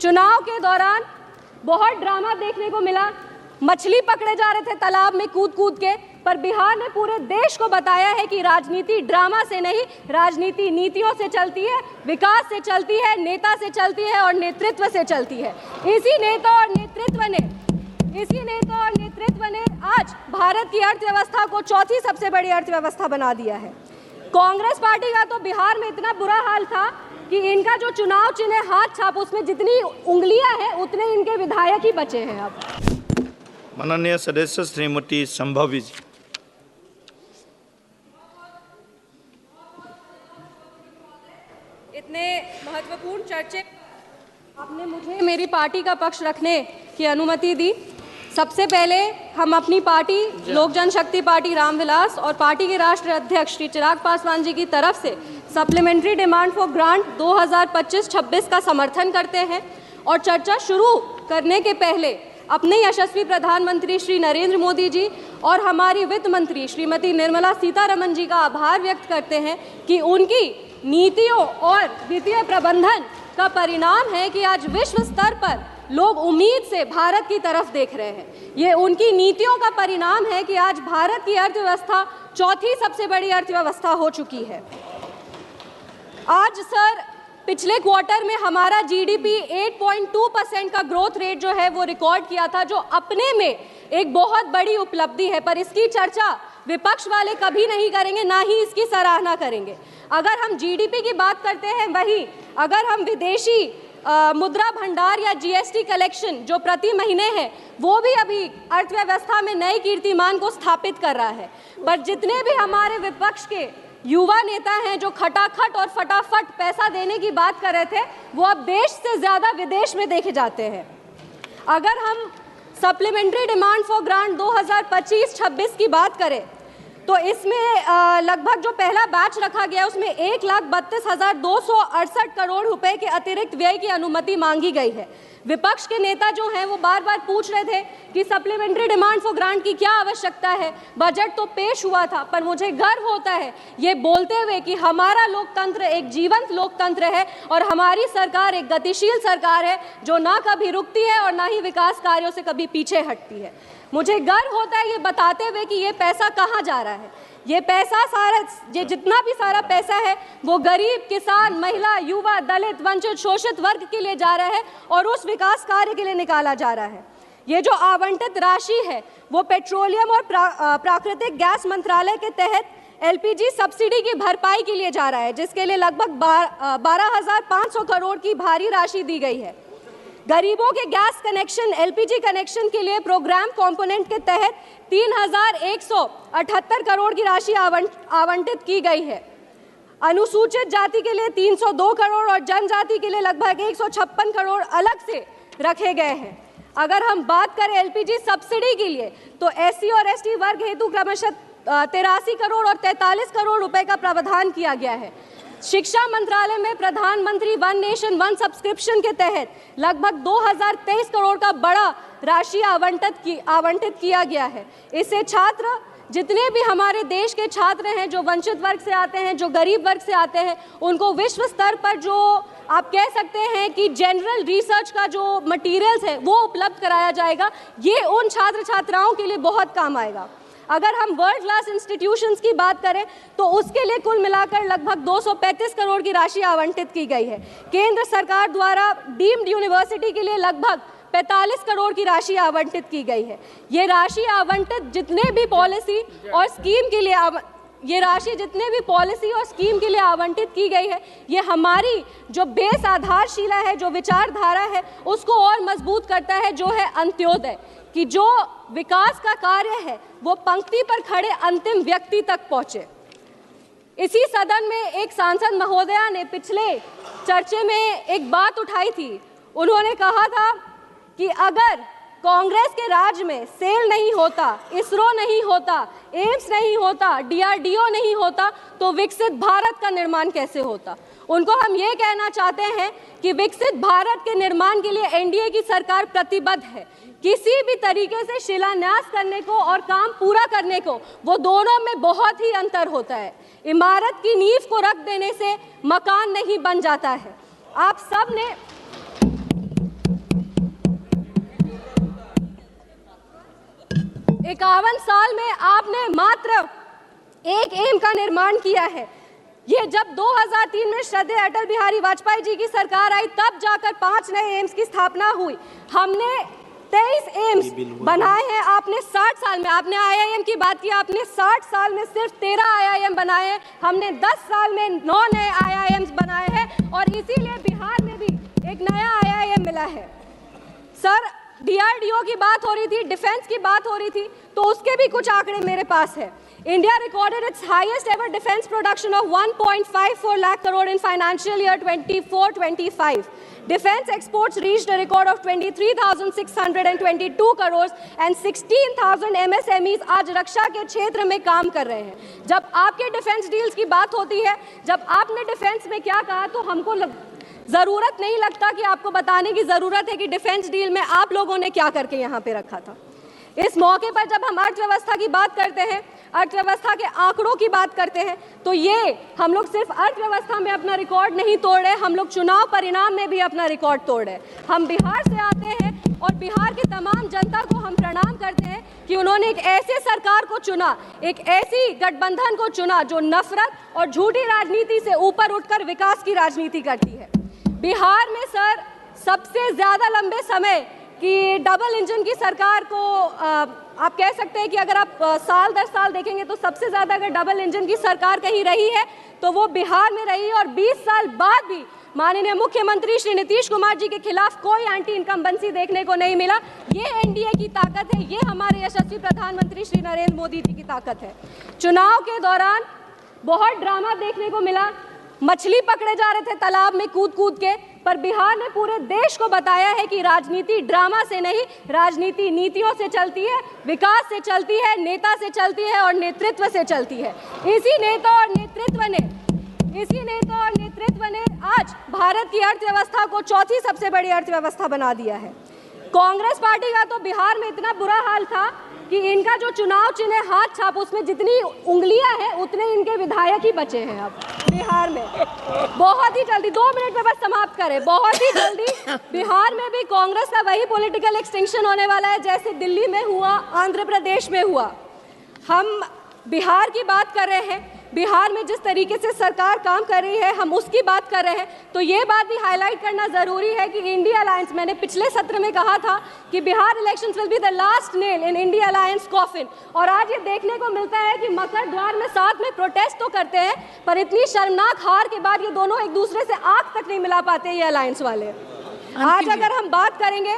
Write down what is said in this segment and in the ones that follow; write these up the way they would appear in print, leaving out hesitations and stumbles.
चुनाव के दौरान बहुत ड्रामा देखने को मिला। मछली पकड़े जा रहे थे तालाब में कूद कूद के, पर बिहार ने पूरे देश को बताया है कि राजनीति ड्रामा से नहीं, राजनीति नीतियों से चलती है, विकास से चलती है, नेता से चलती है और नेतृत्व से चलती है। इसी नेता और नेतृत्व ने आज भारत की अर्थव्यवस्था को चौथी सबसे बड़ी अर्थव्यवस्था बना दिया है। कांग्रेस पार्टी का तो बिहार में इतना बुरा हाल था कि इनका जो चुनाव चिन्ह हाथ छाप, उसमें जितनी उंगलियां हैं उतने इनके विधायक ही बचे हैं। अब माननीय सदस्य श्रीमती संभवी जी। इतने महत्वपूर्ण चर्चे आपने मुझे मेरी पार्टी का पक्ष रखने की अनुमति दी। सबसे पहले हम अपनी पार्टी लोक जनशक्ति पार्टी रामविलास और पार्टी के राष्ट्रीय अध्यक्ष श्री चिराग पासवान जी की तरफ से सप्लीमेंट्री डिमांड फॉर ग्रांट 2025-26 का समर्थन करते हैं और चर्चा शुरू करने के पहले अपने यशस्वी प्रधानमंत्री श्री नरेंद्र मोदी जी और हमारी वित्त मंत्री श्रीमती निर्मला सीतारमण जी का आभार व्यक्त करते हैं कि उनकी नीतियों और वित्तीय प्रबंधन का परिणाम है कि आज विश्व स्तर पर लोग उम्मीद से भारत की तरफ देख रहे हैं। ये उनकी नीतियों का परिणाम है कि आज भारत की अर्थव्यवस्था चौथी सबसे बड़ी अर्थव्यवस्था हो चुकी है। आज सर पिछले क्वार्टर में हमारा जीडीपी 8.2% का ग्रोथ रेट जो है वो रिकॉर्ड किया था, जो अपने में एक बहुत बड़ी उपलब्धि है, पर इसकी चर्चा विपक्ष वाले कभी नहीं करेंगे, ना ही इसकी सराहना करेंगे। अगर हम जीडीपी की बात करते हैं, वही अगर हम विदेशी मुद्रा भंडार या जीएसटी कलेक्शन जो प्रति महीने है, वो भी अभी अर्थव्यवस्था में नए कीर्तिमान को स्थापित कर रहा है। पर जितने भी हमारे विपक्ष के युवा नेता हैं जो खटाखट और फटाफट पैसा देने की बात कर रहे थे, वो अब देश से ज़्यादा विदेश में देखे जाते हैं। अगर हम सप्लीमेंट्री डिमांड फॉर ग्रांट 2025-26 की बात करें तो इसमें लगभग जो पहला बैच रखा गया उसमें 1,32,268 करोड़ रुपए के अतिरिक्त व्यय की अनुमति मांगी गई है। विपक्ष के नेता जो हैं वो बार बार पूछ रहे थे कि सप्लीमेंट्री डिमांड फॉर ग्रांट की क्या आवश्यकता है, बजट तो पेश हुआ था। पर मुझे गर्व होता है ये बोलते हुए कि हमारा लोकतंत्र एक जीवंत लोकतंत्र है और हमारी सरकार एक गतिशील सरकार है जो ना कभी रुकती है और ना ही विकास कार्यों से कभी पीछे हटती है। मुझे गर्व होता है ये बताते हुए कि ये पैसा कहाँ जा रहा है। ये पैसा सारा, ये जितना भी सारा पैसा है वो गरीब, किसान, महिला, युवा, दलित, वंचित, शोषित वर्ग के लिए जा रहा है और उस विकास कार्य के लिए निकाला जा रहा है। ये जो आवंटित राशि है वो पेट्रोलियम और प्राकृतिक गैस मंत्रालय के तहत एलपीजी सब्सिडी की भरपाई के लिए जा रहा है, जिसके लिए लगभग 12,500 करोड़ की भारी राशि दी गई है। गरीबों के गैस कनेक्शन, एलपीजी कनेक्शन के लिए प्रोग्राम कंपोनेंट के तहत 3,178 करोड़ की राशि आवंटित की गई है। अनुसूचित जाति के लिए 302 करोड़ और जनजाति के लिए लगभग 156 करोड़ अलग से रखे गए हैं। अगर हम बात करें एलपीजी सब्सिडी के लिए तो एससी और एसटी वर्ग हेतु क्रमशः 83 करोड़ और 43 करोड़ रुपए का प्रावधान किया गया है। शिक्षा मंत्रालय में प्रधानमंत्री वन नेशन वन सब्सक्रिप्शन के तहत लगभग 2023 करोड़ का बड़ा राशि आवंटित किया गया है। इससे छात्र, जितने भी हमारे देश के छात्र हैं जो वंचित वर्ग से आते हैं, जो गरीब वर्ग से आते हैं, उनको विश्व स्तर पर जो आप कह सकते हैं कि जनरल रिसर्च का जो मटेरियल्स है वो उपलब्ध कराया जाएगा। ये उन छात्र छात्राओं के लिए बहुत काम आएगा। अगर हम वर्ल्ड क्लास इंस्टीट्यूशंस की बात करें तो उसके लिए कुल मिलाकर लगभग 235 करोड़ की राशि आवंटित की गई है। केंद्र सरकार द्वारा डीम्ड यूनिवर्सिटी के लिए लगभग 45 करोड़ की राशि आवंटित की गई है। ये राशि आवंटित जितने भी पॉलिसी और स्कीम के लिए आवंटित की गई है, ये हमारी जो बेस आधारशिला है, जो विचारधारा है, उसको और मजबूत करता है, जो है अंत्योदय, कि जो विकास का कार्य है वो पंक्ति पर खड़े अंतिम व्यक्ति तक पहुंचे। इसी सदन में एक सांसद महोदया ने पिछले चर्चे में एक बात उठाई थी। उन्होंने कहा था कि अगर कांग्रेस के राज में सेल नहीं होता, इसरो नहीं होता, एम्स नहीं होता, डीआरडीओ नहीं होता, तो विकसित भारत का निर्माण कैसे होता। उनको हम ये कहना चाहते हैं कि विकसित भारत के निर्माण के लिए एनडीए की सरकार प्रतिबद्ध है। किसी भी तरीके से शिलान्यास करने को और काम पूरा करने को, वो दोनों में बहुत ही अंतर होता है। इमारत की नींव को रख देने से मकान नहीं बन जाता है। आप सब ने 52 साल में आपने मात्र एक एम का निर्माण किया है। ये जब 2003 में श्रद्धेय अटल बिहारी वाजपेयी जी की सरकार आई तब जाकर 5 नए एम्स की स्थापना हुई। हमने 23 एम्स बनाए हैं, आपने 60 साल में, आपने IIM की बात की, आपने 60 साल में सिर्फ 13 IIM बनाए हैं, हमने 10 साल में 9 नए IIMs बनाए हैं और इसीलिए बिहार में भी एक नया IIM मिला है। सर, DRDO की बात हो रही थी, डिफेंस की बात हो रही थी, तो उसके भी कुछ आंकड़े मेरे पास है। India recorded its highest ever defense production of 1.54 lakh crore in financial year 24-25. Defense exports reached a record of 23,622 crores and 16,000 MSMEs आज रक्षा के क्षेत्र में काम कर रहे हैं। जब आपके डिफेंस डील्स की बात होती है, जब आपने डिफेंस में क्या कहा, तो हमको ज़रूरत नहीं लगता कि आपको बताने की ज़रूरत है कि डिफेंस डील में आप लोगों ने क्या करके यहाँ पे रखा था। इस मौके पर जब हम अर्थव्यवस्था की बात करते हैं, अर्थव्यवस्था के आंकड़ों की बात करते हैं, तो ये हम लोग सिर्फ अर्थव्यवस्था में अपना रिकॉर्ड नहीं तोड़ रहे, हम लोग चुनाव परिणाम में भी अपना रिकॉर्ड तोड़ रहे। हम बिहार से आते हैं और बिहार की तमाम जनता को हम प्रणाम करते हैं कि उन्होंने एक ऐसे सरकार को चुना, एक ऐसी गठबंधन को चुना जो नफरत और झूठी राजनीति से ऊपर उठकर विकास की राजनीति करती है। बिहार में सर सबसे ज़्यादा लंबे समय कि डबल इंजन की सरकार को आप कह सकते हैं कि अगर आप साल दर साल देखेंगे तो सबसे ज़्यादा अगर डबल इंजन की सरकार कहीं रही है तो वो बिहार में रही है। और 20 साल बाद भी माननीय मुख्यमंत्री श्री नीतीश कुमार जी के खिलाफ कोई एंटी इनकम्बेंसी देखने को नहीं मिला। ये एनडीए की ताकत है, ये हमारे यशस्वी प्रधानमंत्री श्री नरेंद्र मोदी जी की ताकत है। चुनाव के दौरान बहुत ड्रामा देखने को मिला, मछली पकड़े जा रहे थे तालाब में कूद कूद के, पर बिहार ने पूरे देश को बताया है कि राजनीति ड्रामा से नहीं, राजनीति नीतियों से चलती है, विकास से चलती है, नेता से चलती है और नेतृत्व से चलती है। इसी नेता और नेतृत्व ने आज भारत की अर्थव्यवस्था को चौथी सबसे बड़ी अर्थव्यवस्था बना दिया है। कांग्रेस पार्टी का तो बिहार में इतना बुरा हाल था कि इनका जो चुनाव चिन्ह है हाथ छाप, उसमें जितनी उंगलियां हैं उतने इनके विधायक ही बचे हैं अब बिहार में। बहुत ही जल्दी, 2 मिनट में बस समाप्त करें, बहुत ही जल्दी बिहार में भी कांग्रेस का वही पॉलिटिकल एक्सटिंक्शन होने वाला है जैसे दिल्ली में हुआ, आंध्र प्रदेश में हुआ। हम बिहार की बात कर रहे हैं, बिहार में जिस तरीके से सरकार काम कर रही है हम उसकी बात कर रहे हैं, तो ये बात भी हाईलाइट करना ज़रूरी है कि इंडिया अलायंस, मैंने पिछले सत्र में कहा था कि Bihar elections will be the last nail in India alliance coffin, और आज ये देखने को मिलता है कि मकर द्वार में साथ में प्रोटेस्ट तो करते हैं पर इतनी शर्मनाक हार के बाद ये दोनों एक दूसरे से आंख तक नहीं मिला पाते ये अलायंस वाले। आज अगर हम बात करेंगे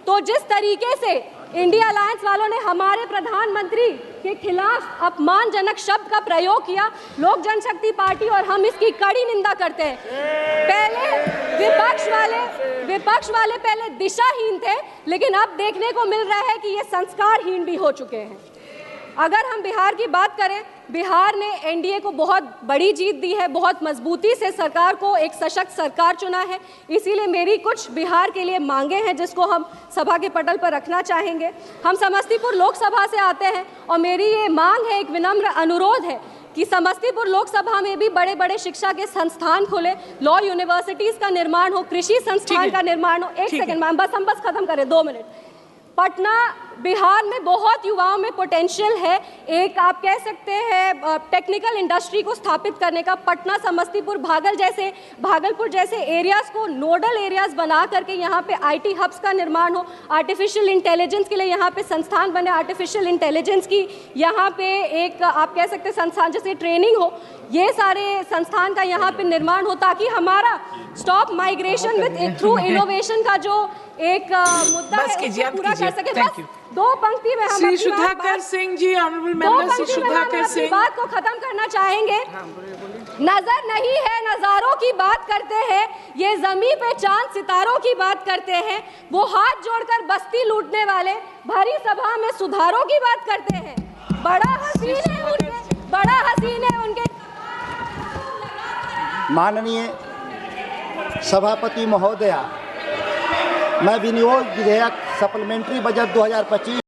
तो जिस तरीके से इंडिया अलायंस वालों ने हमारे प्रधानमंत्री के खिलाफ अपमानजनक शब्द का प्रयोग किया, लोक जनशक्ति पार्टी और हम इसकी कड़ी निंदा करते हैं। पहले विपक्ष वाले पहले दिशाहीन थे, लेकिन अब देखने को मिल रहा है कि ये संस्कारहीन भी हो चुके हैं। अगर हम बिहार की बात करें, बिहार ने एनडीए को बहुत बड़ी जीत दी है, बहुत मजबूती से सरकार को एक सशक्त सरकार चुना है। इसीलिए मेरी कुछ बिहार के लिए मांगे हैं जिसको हम सभा के पटल पर रखना चाहेंगे। हम समस्तीपुर लोकसभा से आते हैं और मेरी ये मांग है, एक विनम्र अनुरोध है कि समस्तीपुर लोकसभा में भी बड़े बड़े शिक्षा के संस्थान खोले, लॉ यूनिवर्सिटीज़ का निर्माण हो, कृषि संस्थान का निर्माण हो। एक सेकंड मैम, हम बस खत्म करें, 2 मिनट। पटना, बिहार में बहुत युवाओं में पोटेंशियल है, एक आप कह सकते हैं टेक्निकल इंडस्ट्री को स्थापित करने का। पटना, समस्तीपुर, भागलपुर जैसे एरियाज़ को नोडल एरियाज़ बना करके यहाँ पे आईटी हब्स का निर्माण हो, आर्टिफिशियल इंटेलिजेंस के लिए यहाँ पे संस्थान बने, आर्टिफिशियल इंटेलिजेंस की यहाँ पे एक आप कह सकते हैं संस्थान जैसे ट्रेनिंग हो, ये सारे संस्थान का यहाँ पे निर्माण हो ताकि हमारा stop migration with through innovation का जो एक मुद्दा है पूरा कर सके। बस 2 पंक्ति में हम श्री सुधाकर सिंह जी, ऑनरेबल मेंबर श्री सुधाकर सिंह, बात को खत्म करना चाहेंगे। नजर नहीं है नजारों की बात करते हैं, ये जमीन पे चांद सितारों की बात करते हैं, वो हाथ जोड़कर बस्ती लूटने वाले भरी सभा में सुधारों की बात करते हैं। बड़ा हसीन है उनके। माननीय सभापति महोदया, मैं विनियोग विधेयक सप्लीमेंट्री बजट 2025